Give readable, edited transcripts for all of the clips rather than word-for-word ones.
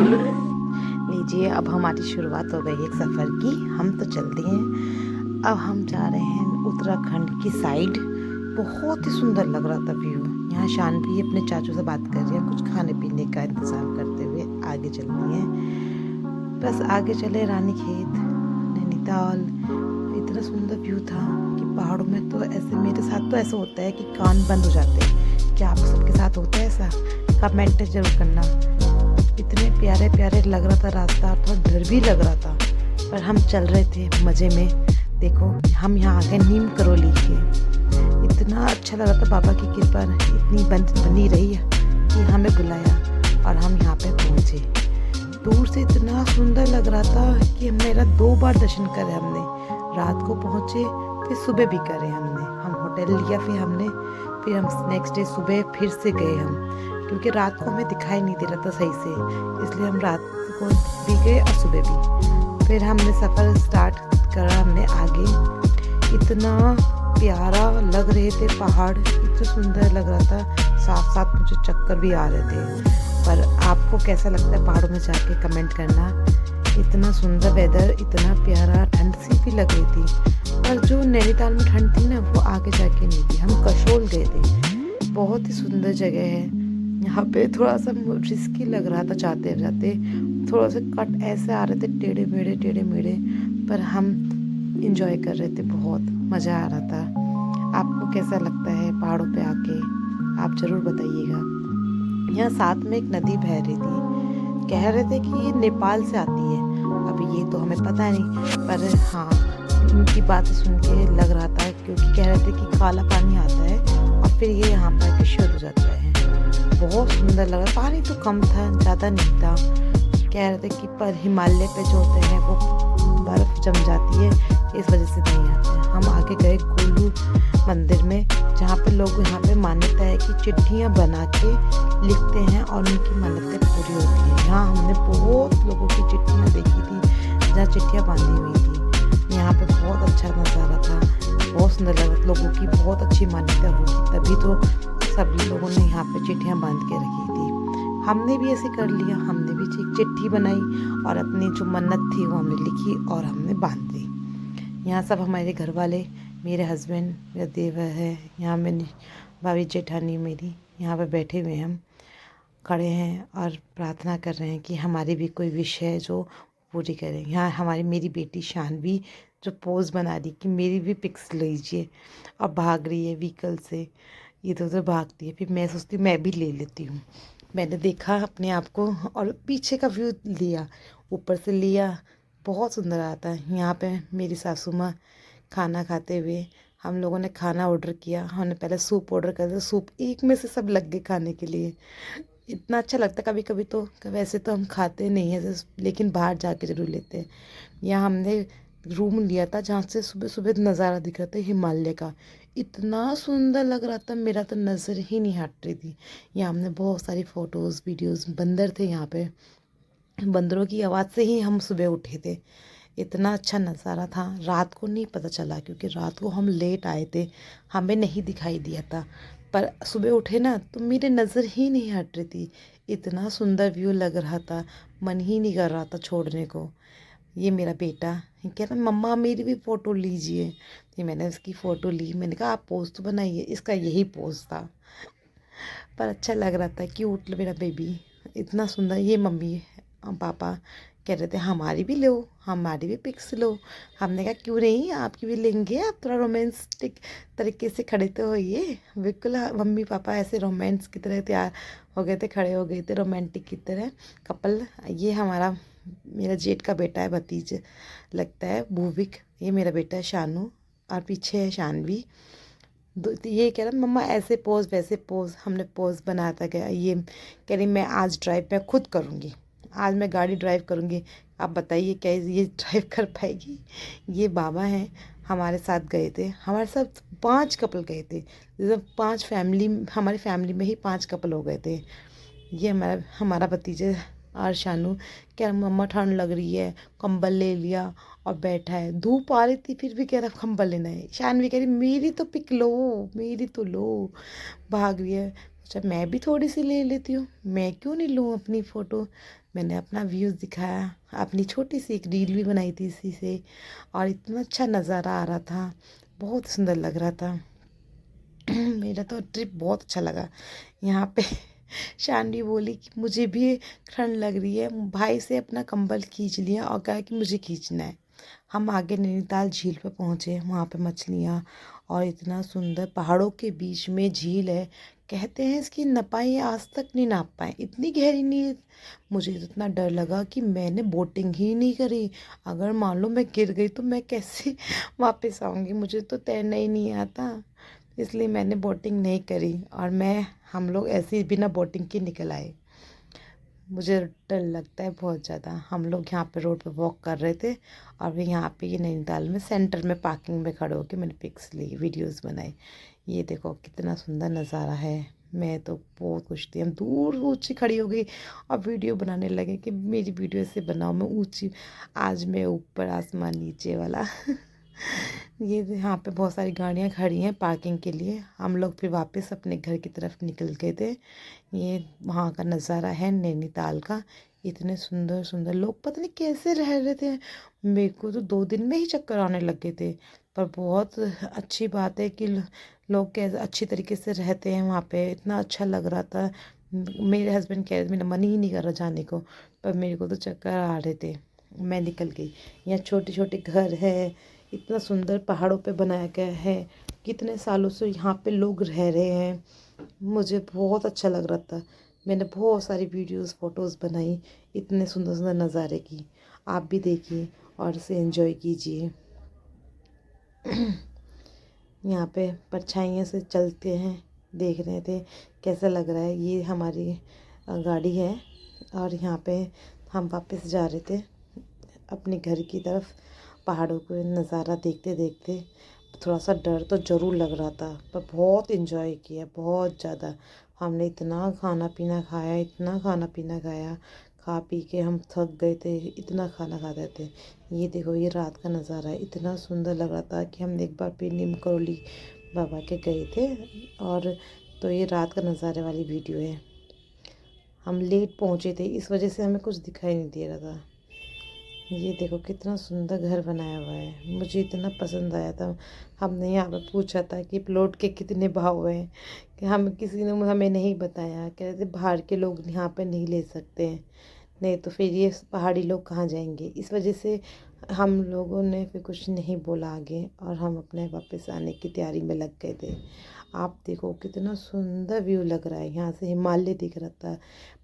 लीजिए, अब हमारी शुरुआत हो गई एक सफ़र की। हम तो चल दिए हैं। अब हम जा रहे हैं उत्तराखंड की साइड। बहुत ही सुंदर लग रहा था व्यू। यहाँ शानवी अपने चाचू से बात कर रही है, कुछ खाने पीने का इंतज़ाम करते हुए आगे चल रही हैं। बस आगे चले रानीखेत, नैनीताल। इतना सुंदर व्यू था कि पहाड़ों में तो ऐसे, मेरे साथ तो ऐसा होता है कि कान बंद हो जाते हैं। क्या आप सबके साथ होता है ऐसा? कमेंट ज़रूर करना। इतने प्यारे प्यारे लग रहा था रास्ता, और थोड़ा डर भी लग रहा था, पर हम चल रहे थे मज़े में। देखो, हम यहाँ आ गए नीम करोली के। इतना अच्छा लग रहा था, बाबा की कृपा इतनी बनी रही कि हमें बुलाया और हम यहाँ पे पहुँचे। दूर से इतना सुंदर लग रहा था कि मेरा 2 बार दर्शन करे हमने। रात को पहुँचे, फिर सुबह भी करे हमने। हम होटल लिया, फिर हम नेक्स्ट डे सुबह फिर से गए हम, क्योंकि रात को हमें दिखाई नहीं दे रहा था सही से, इसलिए हम रात को भी गए और सुबह भी। फिर हमने सफ़र स्टार्ट करा हमने आगे। इतना प्यारा लग रहे थे पहाड़, इतना सुंदर लग रहा था। साथ साथ मुझे चक्कर भी आ रहे थे। पर आपको कैसा लगता है पहाड़ों में जाके कमेंट करना। इतना सुंदर वेदर, इतना प्यारा, ठंड सी भी लग रही थी। पर जो नैनीताल में ठंड थी ना, वो आगे जाके नहीं थी। हम कसोल गए थे। बहुत ही सुंदर जगह है। यहाँ पे थोड़ा सा रिस्की लग रहा था जाते जाते। थोड़ा सा कट ऐसे आ रहे थे, टेढ़े मेढ़े, पर हम इंजॉय कर रहे थे। बहुत मज़ा आ रहा था। आपको कैसा लगता है पहाड़ों पे आके? आप ज़रूर बताइएगा। यहाँ साथ में एक नदी बह रही थी। कह रहे थे कि ये नेपाल से आती है। अभी ये तो हमें पता नहीं, पर हाँ, उनकी बातें सुन के लग रहा था, क्योंकि कह रहे थे कि काला पानी आता है और फिर ये यहाँ पर आके शुद्ध हो जाता है। बहुत सुंदर लगा। पानी तो कम था, ज़्यादा नहीं था। कह रहे थे कि पर हिमालय पे जो होते हैं वो बर्फ़ जम जाती है, इस वजह से नहीं आते हैं। हम आगे गए कुल्लू मंदिर में, जहाँ पे लोग, यहाँ पे मान्यता है कि चिट्ठियाँ बना के लिखते हैं और उनकी मन्नतें पूरी होती हैं। यहाँ हमने बहुत लोगों की चिट्ठियाँ देखी थी, जहाँ चिट्ठियाँ बांधी हुई थी। यहाँ पे बहुत अच्छा नज़ारा था, बहुत सुंदर लगा। लोगों की बहुत अच्छी मान्यता होगी, तभी तो सब लोगों ने यहाँ पे चिट्ठियाँ बांध के रखी थी। हमने भी ऐसे कर लिया। हमने भी एक चिट्ठी बनाई और अपनी जो मन्नत थी वो हमने लिखी और हमने बांध दी। यहाँ सब हमारे घर वाले, मेरे हस्बैंड, मेरा देवर है, यहाँ मेरी भाभी जेठानी मेरी, यहाँ पे बैठे हुए हम खड़े हैं और प्रार्थना कर रहे हैं कि हमारी भी कोई विश है जो पूरी करें। यहाँ मेरी बेटी शानवी जो पोज बना रही कि मेरी भी पिक्स लीजिए, और भाग रही है व्हीकल से, इधर उधर भागती है। फिर मैं सोचती हूँ मैं भी ले लेती हूँ। मैंने देखा अपने आप को और पीछे का व्यू लिया, ऊपर से लिया। बहुत सुंदर आता है। यहाँ पे मेरी सासू माँ खाना खाते हुए, हम लोगों ने खाना ऑर्डर किया। हमने पहले सूप ऑर्डर कर दिया। सूप एक में से सब लग गए खाने के लिए। इतना अच्छा लगता है। कभी कभी तो, वैसे तो हम खाते नहीं हैं, लेकिन बाहर जाके ज़रूर लेते हैं। यहाँ हमने रूम लिया था जहाँ से सुबह सुबह नज़ारा दिख रहा था हिमालय का। इतना सुंदर लग रहा था, मेरा तो नज़र ही नहीं हट रही थी। यहाँ हमने बहुत सारी फ़ोटोज़ वीडियोज़। बंदर थे यहाँ पे, बंदरों की आवाज़ से ही हम सुबह उठे थे। इतना अच्छा नज़ारा था। रात को नहीं पता चला, क्योंकि रात को हम लेट आए थे, हमें नहीं दिखाई दिया था। पर सुबह उठे ना तो मेरी नज़र ही नहीं हट रही थी। इतना सुंदर व्यू लग रहा था, मन ही नहीं कर रहा था छोड़ने को। ये मेरा बेटा कह रहा, मम्मा मेरी भी फ़ोटो लीजिए। तो मैंने उसकी फ़ोटो ली। मैंने कहा आप पोज तो बनाइए। इसका यही पोज था, पर अच्छा लग रहा था। क्यूट मेरा बेबी, इतना सुंदर। ये मम्मी पापा कह रहे थे हमारी भी लो, हमारी भी पिक्स लो। हमने कहा क्यों नहीं, आपकी भी लेंगे। आप थोड़ा रोमांटिक तरीके से खड़े तो होइए। बिल्कुल मम्मी पापा ऐसे रोमांस की तरह तैयार हो गए थे, खड़े हो गए थे रोमांटिक की तरह कपल। ये हमारा, मेरा जेठ का बेटा है, भतीज लगता है, भूविक। ये मेरा बेटा है शानू, और पीछे है शानवी। तो ये कह रहा मम्मा ऐसे पोज वैसे पोज। हमने पोज बनाता गया। ये कह रही मैं आज ड्राइव मैं खुद करूँगी, आज मैं गाड़ी ड्राइव करूँगी। आप बताइए क्या ये ड्राइव कर पाएगी? ये बाबा हैं, हमारे साथ गए थे। हमारे साथ 5 कपल गए थे। जैसे 5 फैमिली, हमारी फैमिली में ही 5 कपल हो गए थे। ये हमारा हमारा भतीजा और शानू कह रहा मम्मा ठंड लग रही है, कंबल ले लिया और बैठा है। धूप आ रही थी फिर भी कह रहा कंबल लेना है। शानवी कह रही मेरी तो पिक लो, मेरी तो लो। भाग रही है। अच्छा मैं भी थोड़ी सी ले लेती हूँ, मैं क्यों नहीं लूँ अपनी फ़ोटो। मैंने अपना व्यूज़ दिखाया, अपनी छोटी सी एक रील भी बनाई थी इसी से, और इतना अच्छा नज़ारा आ रहा था, बहुत सुंदर लग रहा था। मेरा तो ट्रिप बहुत अच्छा लगा। यहाँ पे शानवी बोली कि मुझे भी ठंड लग रही है, भाई से अपना कंबल खींच लिया और कहा कि मुझे खींचना है। हम आगे नैनीताल झील पे पहुँचे, वहाँ पे मछलियाँ और इतना सुंदर पहाड़ों के बीच में झील है। कहते हैं इसकी नपाई आज तक नहीं नाप पाए, इतनी गहरी नहीं है। मुझे तो इतना डर लगा कि मैंने बोटिंग ही नहीं करी। अगर मान लो मैं गिर गई तो मैं कैसे वापस आऊँगी, मुझे तो तैरना ही नहीं आता। इसलिए मैंने बोटिंग नहीं करी और हम लोग ऐसे ही बिना बोटिंग के निकल आए। मुझे डर लगता है बहुत ज़्यादा। हम लोग यहाँ पे रोड पे वॉक कर रहे थे और फिर यहाँ पे ये नैनीताल में सेंटर में पार्किंग में खड़े होके मैंने पिक्स ली, वीडियोस बनाई। ये देखो कितना सुंदर नज़ारा है। मैं तो बहुत खुश थी। हम दूर ऊँची खड़ी हो गई और वीडियो बनाने लगे कि मेरी वीडियो से बनाओ, मैं ऊँची, आज मैं ऊपर आसमान नीचे वाला। ये यहाँ पे बहुत सारी गाड़ियाँ खड़ी हैं पार्किंग के लिए। हम लोग फिर वापस अपने घर की तरफ निकल गए थे। ये वहाँ का नज़ारा है नैनीताल का। इतने सुंदर सुंदर लोग पता नहीं कैसे रह रहे थे। मेरे को तो 2 दिन में ही चक्कर आने लग गए थे। पर बहुत अच्छी बात है कि लोग कैसे अच्छी तरीके से रहते हैं वहाँ पे। इतना अच्छा लग रहा था। मेरे हस्बैंड कह रहे थे, मेरा मन ही नहीं कर रहा जाने को, पर मेरे को तो चक्कर आ रहे थे। मैं निकल गई। यहाँ छोटे छोटे घर है, इतना सुंदर पहाड़ों पे बनाया गया है। कितने सालों से यहाँ पे लोग रह रहे हैं। मुझे बहुत अच्छा लग रहा था। मैंने बहुत सारी वीडियोस फोटोज़ बनाई इतने सुंदर सुंदर नज़ारे की। आप भी देखिए और इसे एंजॉय कीजिए। यहाँ पे परछाइयों से चलते हैं, देख रहे थे कैसा लग रहा है। ये हमारी गाड़ी है और यहाँ पे हम वापस जा रहे थे अपने घर की तरफ। पहाड़ों को नज़ारा देखते देखते थोड़ा सा डर तो ज़रूर लग रहा था, पर बहुत इन्जॉय किया, बहुत ज़्यादा। हमने इतना खाना पीना खाया, इतना खाना पीना खाया, खा पी के हम थक गए थे, इतना खाना खाते थे। ये देखो ये रात का नज़ारा है, इतना सुंदर लग रहा था कि हम एक बार फिर नीम करोली बाबा के गए थे। और तो ये रात का नज़ारे वाली वीडियो है। हम लेट पहुँचे थे, इस वजह से हमें कुछ दिखाई नहीं दे रहा था। ये देखो कितना सुंदर घर बनाया हुआ है, मुझे इतना पसंद आया था। हमने यहाँ पे पूछा था कि प्लॉट के कितने भाव हैं, कि हम किसी ने हमें नहीं बताया। कह रहे थे बाहर के लोग यहाँ पे नहीं ले सकते हैं, नहीं तो फिर ये पहाड़ी लोग कहाँ जाएंगे। इस वजह से हम लोगों ने फिर कुछ नहीं बोला आगे और हम अपने वापस आने की तैयारी में लग गए थे। आप देखो कितना सुंदर व्यू लग रहा है, यहाँ से हिमालय दिख रहा था,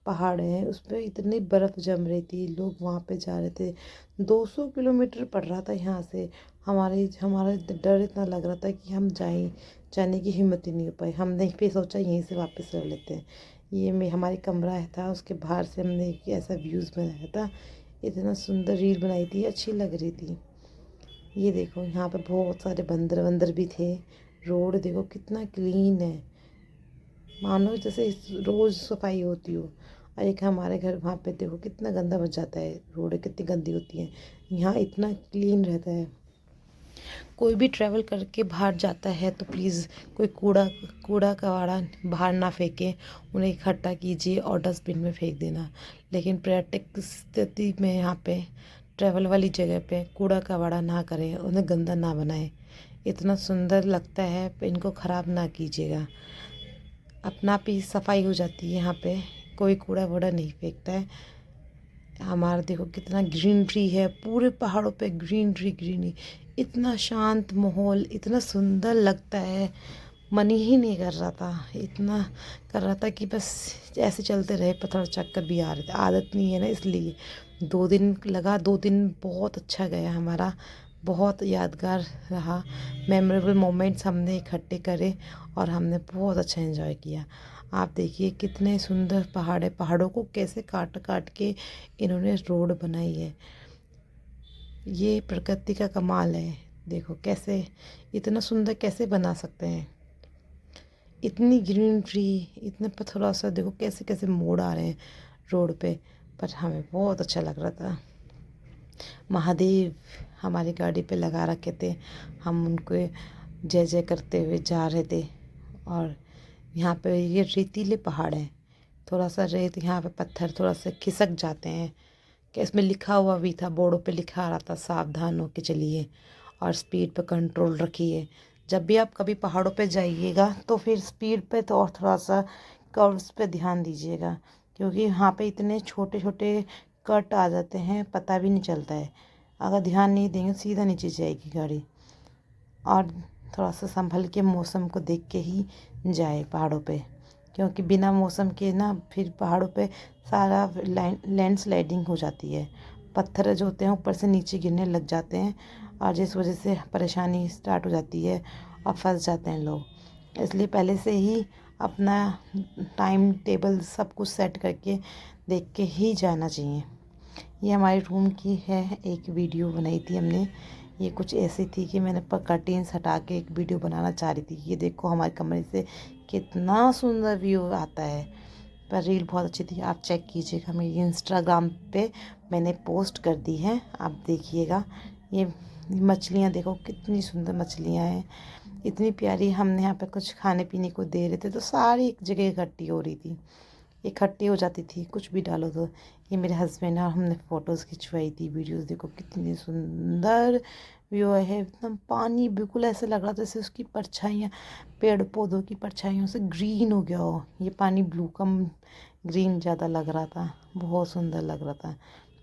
पहाड़ है उस पर इतनी बर्फ़ जम रही थी, लोग वहाँ पे जा रहे थे। 200 किलोमीटर पड़ रहा था यहाँ से। हमारा डर इतना लग रहा था कि हम जाने की हिम्मत ही नहीं हो पाई। हमने फिर सोचा यहीं से वापस कर लेते हैं। ये में हमारी कमरा था, उसके बाहर से हमने एक ऐसा व्यूज़ बनाया था। इतना सुंदर रील बनाई थी, अच्छी लग रही थी। ये देखो यहाँ पे बहुत सारे बंदर वंदर भी थे। रोड देखो कितना क्लीन है, मानो जैसे रोज़ सफाई होती हो। और एक हमारे घर वहाँ पे देखो कितना गंदा बच जाता है, रोड कितनी गंदी होती है। यहाँ इतना क्लीन रहता है। कोई भी ट्रैवल करके बाहर जाता है तो प्लीज़ कोई कूड़ा कबाड़ा बाहर ना फेंके, उन्हें इकट्ठा कीजिए और डस्टबिन में फेंक देना। लेकिन पर्यटक स्थिति में यहाँ पे ट्रैवल वाली जगह पे कूड़ा कबाड़ा ना करें, उन्हें गंदा ना बनाएं। इतना सुंदर लगता है, इनको ख़राब ना कीजिएगा। अपना आप ही सफाई हो जाती है यहाँ पे, कोई कूड़ा वूड़ा नहीं फेंकता है। हमारा देखो कितना ग्रीनरी है, पूरे पहाड़ों पे ग्रीनरी ग्रीनरी। इतना शांत माहौल, इतना सुंदर लगता है, मन ही नहीं कर रहा था। इतना कर रहा था कि बस ऐसे चलते रहे, पर थोड़ा चक्कर भी आ रहे थे, आदत नहीं है ना इसलिए। 2 दिन लगा, 2 दिन बहुत अच्छा गया हमारा, बहुत यादगार रहा। मेमोरेबल मोमेंट्स हमने इकट्ठे करे और हमने बहुत अच्छा एंजॉय किया। आप देखिए कितने सुंदर पहाड़ है, पहाड़ों को कैसे काट काट के इन्होंने रोड बनाई है। ये प्रकृति का कमाल है। देखो कैसे इतना सुंदर कैसे बना सकते हैं। इतनी ग्रीनरी, इतने पर थोड़ा सा देखो कैसे कैसे मोड़ आ रहे हैं रोड पे, पर हमें बहुत अच्छा लग रहा था। महादेव हमारी गाड़ी पे लगा रखे थे, हम उनको जय जय करते हुए जा रहे थे। और यहाँ पे ये रेतीले पहाड़ हैं, थोड़ा सा रेत, यहाँ पे पत्थर थोड़ा सा खिसक जाते हैं। कि इसमें लिखा हुआ भी था, बोर्डों पे लिखा आ रहा था सावधान होके चलिए और स्पीड पे कंट्रोल रखिए। जब भी आप कभी पहाड़ों पे जाइएगा तो फिर स्पीड पे तो और थोड़ा सा कर्व्स पे ध्यान दीजिएगा, क्योंकि यहाँ पे इतने छोटे छोटे कट आ जाते हैं, पता भी नहीं चलता है। अगर ध्यान नहीं देंगे सीधा नीचे जाएगी गाड़ी। और थोड़ा सा संभल के मौसम को देख के ही जाए पहाड़ों पे, क्योंकि बिना मौसम के ना फिर पहाड़ों पे सारा लैंडस्लाइडिंग हो जाती है। पत्थर जो होते हैं ऊपर से नीचे गिरने लग जाते हैं और जिस वजह से परेशानी स्टार्ट हो जाती है और फंस जाते हैं लोग। इसलिए पहले से ही अपना टाइम टेबल सब कुछ सेट करके देख के ही जाना चाहिए। ये हमारे रूम की है, एक वीडियो बनाई थी हमने। ये कुछ ऐसी थी कि मैंने पर कर्टेन्स हटा के एक वीडियो बनाना चाह रही थी। ये देखो हमारे कमरे से कितना सुंदर व्यू आता है। पर रील बहुत अच्छी थी, आप चेक कीजिएगा, मेरी इंस्टाग्राम पे मैंने पोस्ट कर दी है, आप देखिएगा। ये मछलियाँ देखो कितनी सुंदर मछलियाँ हैं, इतनी प्यारी। हमने यहाँ पे कुछ खाने पीने को दे रहे थे तो सारी एक जगह इकट्ठी हो रही थी, इकट्ठी हो जाती थी, कुछ भी डालो तो। ये मेरे हस्बैंड और हमने फ़ोटोज़ खिंचवाई थी, वीडियोज़ देखो कितनी सुंदर व्यू है। एकदम पानी बिल्कुल ऐसे लग रहा था जैसे उसकी परछाइयाँ, पेड़ पौधों की परछाइयों से ग्रीन हो गया हो। ये पानी ब्लू कम ग्रीन ज़्यादा लग रहा था, बहुत सुंदर लग रहा था।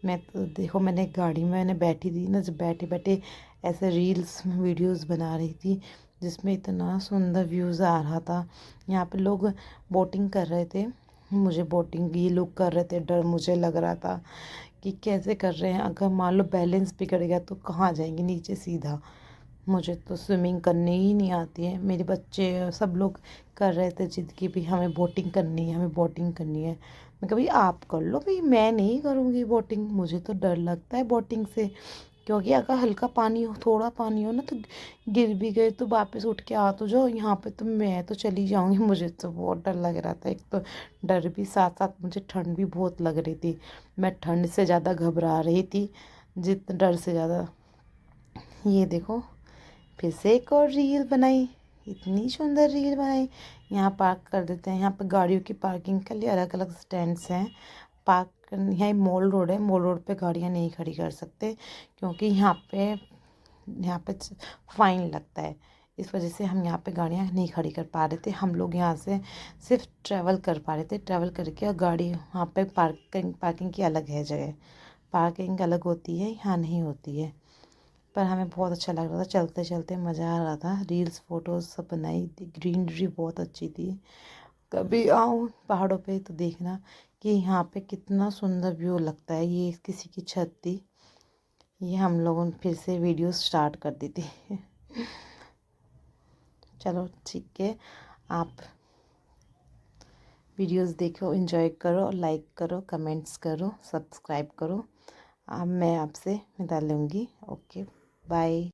मैं तो देखो, मैंने गाड़ी में मैंने बैठी थी ना, जब बैठे बैठे ऐसे रील्स वीडियोज़ बना रही थी जिसमें इतना सुंदर व्यूज़ आ रहा था। यहाँ पे लोग बोटिंग कर रहे थे, मुझे बोटिंग ये लोग कर रहे थे, डर मुझे लग रहा था कि कैसे कर रहे हैं, अगर मान लो बैलेंस बिगड़ गया तो कहाँ जाएंगे नीचे सीधा। मुझे तो स्विमिंग करनी ही नहीं आती है। मेरे बच्चे सब लोग कर रहे थे जिद कि भी हमें बोटिंग करनी है, हमें बोटिंग करनी है। मैं कभी आप कर लो भाई, मैं नहीं करूँगी बोटिंग, मुझे तो डर लगता है बोटिंग से। क्योंकि अगर हल्का पानी हो, थोड़ा पानी हो ना, तो गिर भी गए तो वापस उठ के आ तो जाओ। यहाँ पे तो मैं तो चली जाऊँगी, मुझे तो बहुत डर लग रहा था। एक तो डर भी, साथ साथ मुझे ठंड भी बहुत लग रही थी। मैं ठंड से ज़्यादा घबरा रही थी जितना डर से ज़्यादा। ये देखो, फिर से एक और रील बनाई, इतनी सुंदर रील बनाई। यहाँ पार्क कर देते हैं, यहाँ पे गाड़ियों की पार्किंग के लिए अलग अलग स्टैंड्स हैं। पार्क यहाँ मॉल रोड है, मॉल रोड पे गाड़ियाँ नहीं खड़ी कर सकते, क्योंकि यहाँ पे फ़ाइन लगता है। इस वजह से हम यहाँ पे गाड़ियाँ नहीं खड़ी कर पा रहे थे। हम लोग यहाँ से सिर्फ ट्रैवल कर पा रहे थे, ट्रैवल करके, और गाड़ी वहाँ पे पार्किंग की अलग है जगह, पार्किंग अलग होती है, यहाँ नहीं होती है। पर हमें बहुत अच्छा लग रहा था, चलते चलते मज़ा आ रहा था। रील्स फोटोज़ सब बनाई, ग्रीनरी बहुत अच्छी थी। कभी आओ पहाड़ों पे तो देखना कि यहाँ पे कितना सुंदर व्यू लगता है। ये किसी की छत थी, ये हम लोगों ने फिर से वीडियो स्टार्ट कर दी थी। चलो ठीक है, आप वीडियोस देखो, एंजॉय करो, लाइक करो, कमेंट्स करो, सब्सक्राइब करो। अब मैं आपसे विदा लूँगी। Okay, bye.